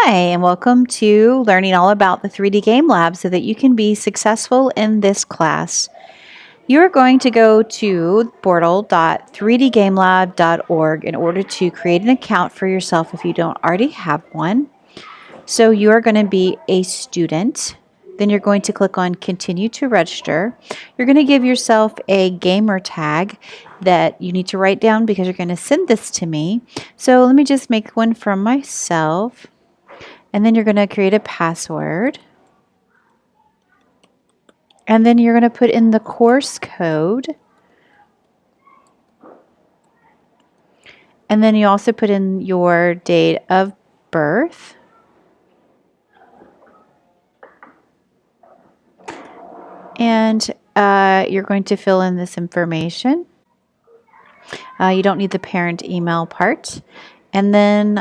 Hi, and welcome to learning all about the 3D Game Lab so that you can be successful in this class. You're going to go to portal.3dgamelab.org in order to create an account for yourself if you don't already have one. So you are going to be a student. Then you're going to click on Continue to Register. You're going to give yourself a gamer tag that you need to write down because you're going to send this to me. So let me just make one for myself. And then you're going to create a password. And then you're going to put in the course code. And then you also put in your date of birth. And you're going to fill in this information. You don't need the parent email part. And then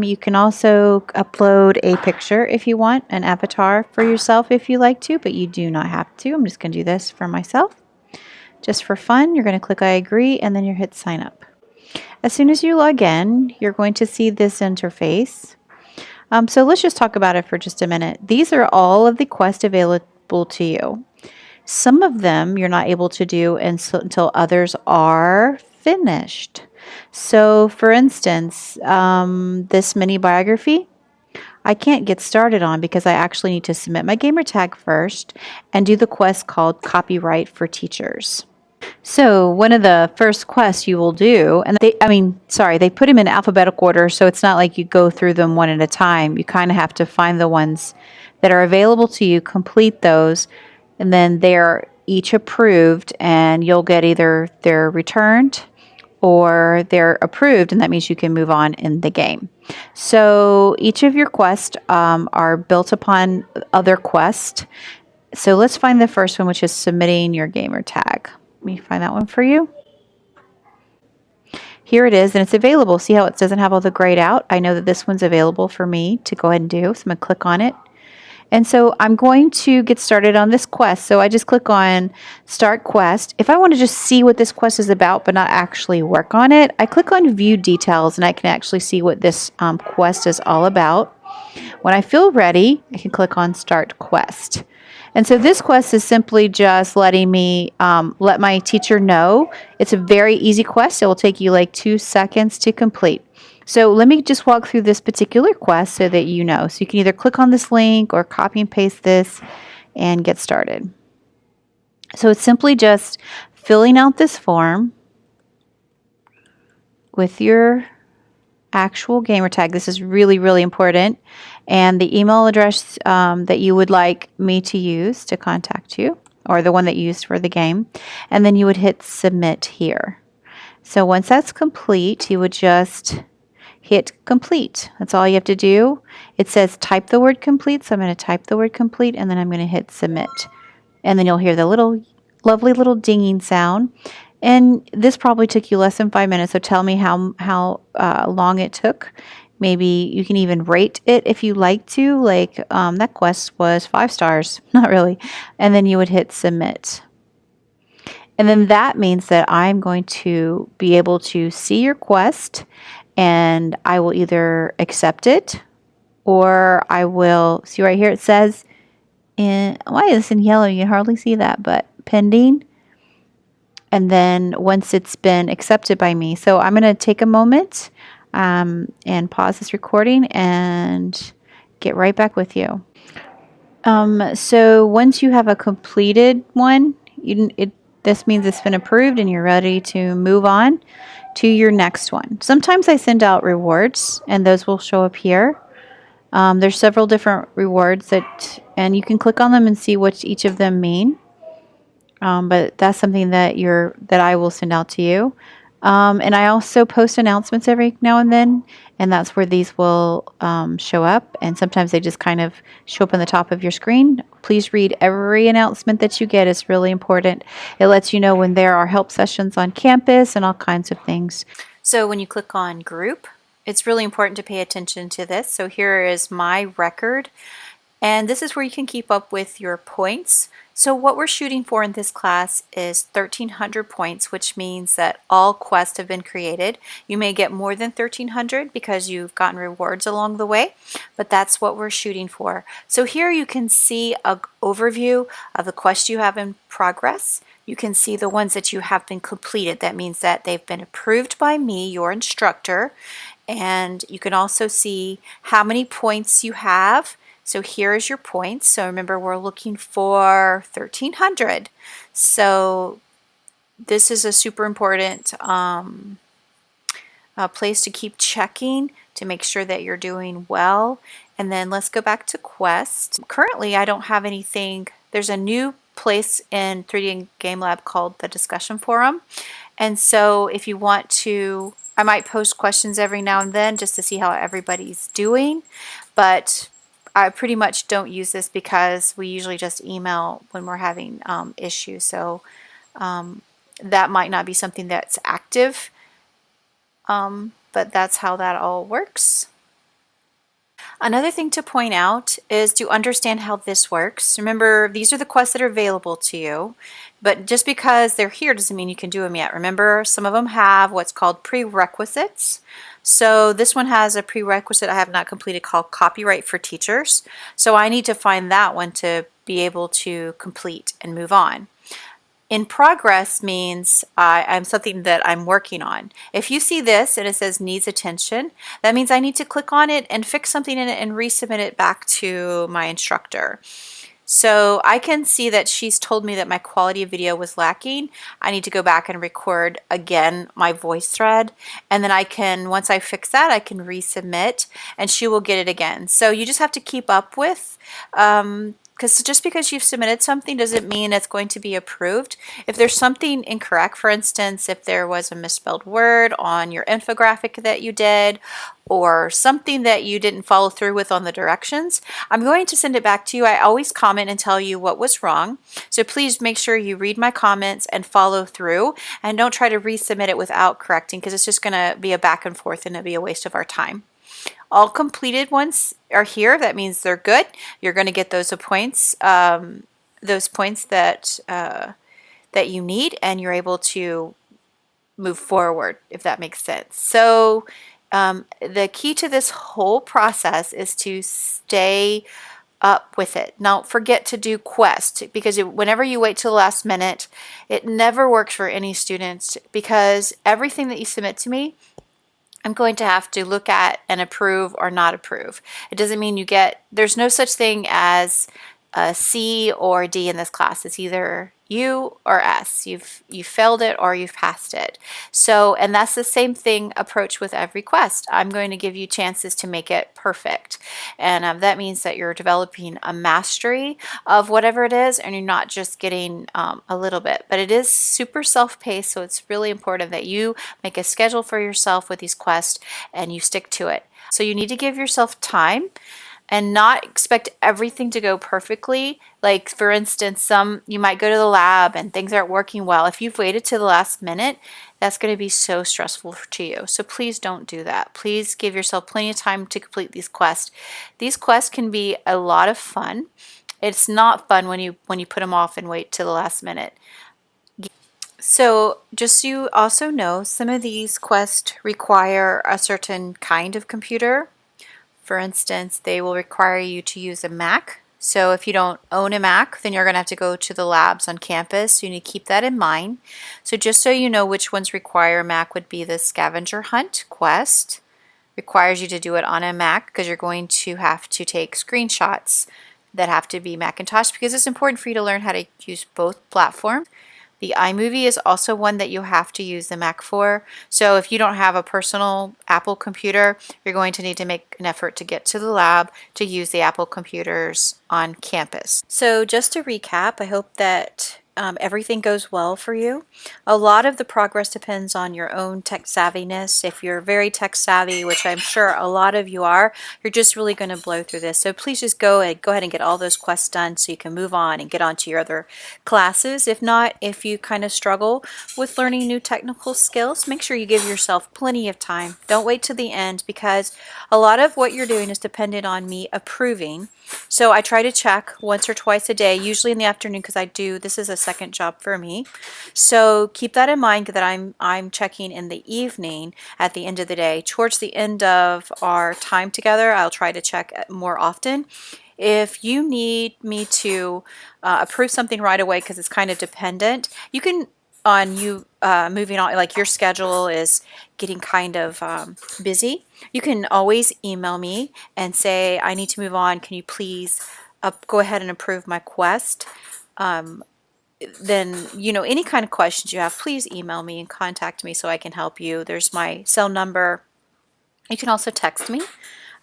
you can also upload a picture if you want, an avatar for yourself if you like to, but you do not have to. I'm just going to do this for myself. Just for fun, you're going to click I agree, and then you hit sign up. As soon as you log in, you're going to see this interface. So let's just talk about it for just a minute. These are all of the quests available to you. Some of them you're not able to do until others are finished. So for instance, this mini biography, I can't get started on because I actually need to submit my gamer tag first and do the quest called Copyright for Teachers. So one of the first quests you will do, and they put them in alphabetical order, so it's not like you go through them one at a time. You kind of have to find the ones that are available to you, complete those, and then they're each approved, and you'll get either they're returned or they're approved, and that means you can move on in the game. So each of your quests are built upon other quests. So let's find the first one, which is submitting your gamer tag. Let me find that one for you. Here it is, and it's available. See how it doesn't have all the grayed out? I know that this one's available for me to go ahead and do, so I'm going to click on it. And so I'm going to get started on this quest. So I just click on Start Quest. If I want to just see what this quest is about but not actually work on it, I click on View Details and I can actually see what this quest is all about. When I feel ready, I can click on Start Quest. And so this quest is simply just letting me let my teacher know. It's a very easy quest. It will take you like 2 seconds to complete. So let me just walk through this particular quest so that you know. So you can either click on this link or copy and paste this and get started. So it's simply just filling out this form with your actual gamer tag. This is really, really important. And the email address that you would like me to use to contact you, or the one that you used for the game. And then you would hit submit here. So once that's complete, you would just hit complete. That's all you have to do. It says type the word complete, so I'm going to type the word complete, and then I'm going to hit submit. And then you'll hear the lovely little dinging sound. And this probably took you less than 5 minutes, so tell me how long it took. Maybe you can even rate it if you like to. Like that quest was 5 stars, not really. And then you would hit submit. And then that means that I'm going to be able to see your quest, and I will either accept it or I will, see right here it says, why is this in yellow? You can hardly see that, but pending. And then once it's been accepted by me. So I'm going to take a moment and pause this recording and get right back with you. So once you have a completed one, this means it's been approved and you're ready to move on to your next one. Sometimes I send out rewards, and those will show up here. There's several different rewards and you can click on them and see what each of them mean. But that's something that I will send out to you. And I also post announcements every now and then, and that's where these will show up. And sometimes they just kind of show up on the top of your screen. Please read every announcement that you get. It's really important. It lets you know when there are help sessions on campus and all kinds of things. So when you click on group, it's really important to pay attention to this. So here is my record. And this is where you can keep up with your points. So what we're shooting for in this class is 1,300 points, which means that all quests have been created. You may get more than 1,300 because you've gotten rewards along the way, but that's what we're shooting for. So here you can see an overview of the quests you have in progress. You can see the ones that you have been completed. That means that they've been approved by me, your instructor, and you can also see how many points you have. So here is your points. So remember, we're looking for 1,300. So this is a super important place to keep checking to make sure that you're doing well. And then let's go back to Quest. Currently, I don't have anything. There's a new place in 3DGameLab called the discussion forum. And so if you want to, I might post questions every now and then just to see how everybody's doing. But I pretty much don't use this because we usually just email when we're having issues. So that might not be something that's active, but that's how that all works. Another thing to point out is to understand how this works. Remember, these are the quests that are available to you, but just because they're here doesn't mean you can do them yet. Remember, some of them have what's called prerequisites. So this one has a prerequisite I have not completed called Copyright for Teachers. So I need to find that one to be able to complete and move on. In progress means I'm something that I'm working on. If you see this and it says needs attention, that means I need to click on it and fix something in it and resubmit it back to my instructor. So I can see that she's told me that my quality of video was lacking. I need to go back and record again my voice thread, and then I can, once I fix that, I can resubmit and she will get it again. So you just have to keep up with because just because you've submitted something doesn't mean it's going to be approved. If there's something incorrect, for instance, if there was a misspelled word on your infographic that you did, or something that you didn't follow through with on the directions, I'm going to send it back to you. I always comment and tell you what was wrong. So please make sure you read my comments and follow through, and don't try to resubmit it without correcting, because it's just going to be a back and forth and it'll be a waste of our time. All completed ones are here. That means they're good. You're going to get those points that that you need, and you're able to move forward, if that makes sense. So the key to this whole process is to stay up with it. Don't forget to do Quest, because whenever you wait till the last minute, it never works for any students, because everything that you submit to me, I'm going to have to look at and approve or not approve. It doesn't mean you get, there's no such thing as a C or D in this class. It's either U or S. You've failed it or you've passed it. So, and that's the same thing approach with every quest. I'm going to give you chances to make it perfect. And that means that you're developing a mastery of whatever it is, and you're not just getting a little bit. But it is super self-paced, so it's really important that you make a schedule for yourself with these quests and you stick to it. So you need to give yourself time and not expect everything to go perfectly. Like, for instance, you might go to the lab and things aren't working well. If you've waited to the last minute, that's going to be so stressful to you. So please don't do that. Please give yourself plenty of time to complete these quests. These quests can be a lot of fun. It's not fun when you put them off and wait to the last minute. So just so you also know, some of these quests require a certain kind of computer. For instance, they will require you to use a Mac. So if you don't own a Mac, then you're going to have to go to the labs on campus. So you need to keep that in mind. So just so you know which ones require a Mac, would be the scavenger hunt quest. Requires you to do it on a Mac because you're going to have to take screenshots that have to be Macintosh, because it's important for you to learn how to use both platforms. The iMovie is also one that you have to use the Mac for. So if you don't have a personal Apple computer, you're going to need to make an effort to get to the lab to use the Apple computers on campus. So just to recap, I hope that everything goes well for you. A lot of the progress depends on your own tech savviness. If you're very tech savvy, which I'm sure a lot of you are, you're just really going to blow through this. So please just go ahead and get all those quests done so you can move on and get on to your other classes. If not, if you kind of struggle with learning new technical skills, make sure you give yourself plenty of time. Don't wait to the end, because a lot of what you're doing is dependent on me approving. So I try to check once or twice a day, usually in the afternoon, because this is a second job for me. So keep that in mind, that I'm checking in the evening at the end of the day. Towards the end of our time together, I'll try to check more often. If you need me to approve something right away, because it's kind of dependent, you can, on you moving on, like your schedule is getting kind of busy, you can always email me and say, I need to move on. Can you please go ahead and approve my quest? Then, any kind of questions you have, please email me and contact me so I can help you. There's my cell number. You can also text me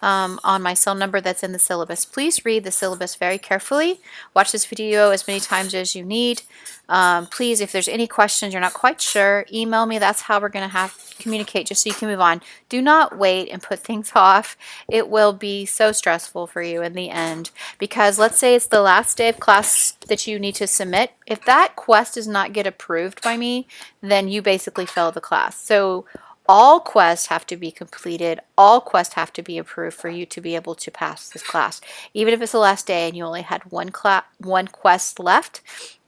on my cell number that's in the syllabus. Please read the syllabus very carefully. Watch this video as many times as you need. Please, if there's any questions you're not quite sure, email me. That's how we're going to have to communicate, just so you can move on. Do not wait and put things off. It will be so stressful for you in the end, because let's say it's the last day of class that you need to submit. If that quest does not get approved by me, then you basically failed the class. So all quests have to be completed. All quests have to be approved for you to be able to pass this class. Even if it's the last day and you only had one quest left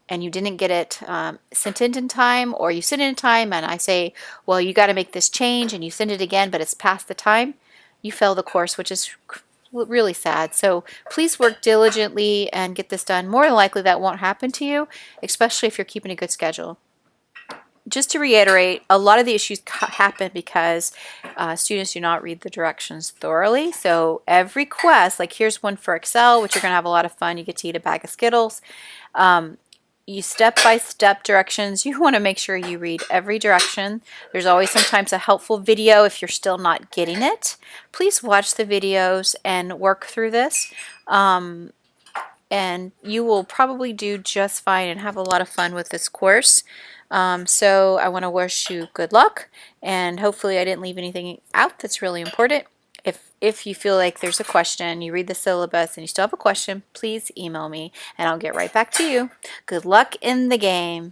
and you didn't get it sent in time, or you sent it in time and I say, well, you got to make this change, and you send it again, but it's past the time, you fail the course, which is really sad. So please work diligently and get this done. More than likely that won't happen to you, especially if you're keeping a good schedule. Just to reiterate, a lot of the issues happen because students do not read the directions thoroughly. So every quest, like here's one for Excel, which you're going to have a lot of fun. You get to eat a bag of Skittles. You step-by-step directions. You want to make sure you read every direction. There's always sometimes a helpful video if you're still not getting it. Please watch the videos and work through this. And you will probably do just fine and have a lot of fun with this course. So I want to wish you good luck, and hopefully I didn't leave anything out that's really important. If you feel like there's a question, you read the syllabus and you still have a question, please email me and I'll get right back to you. Good luck in the game.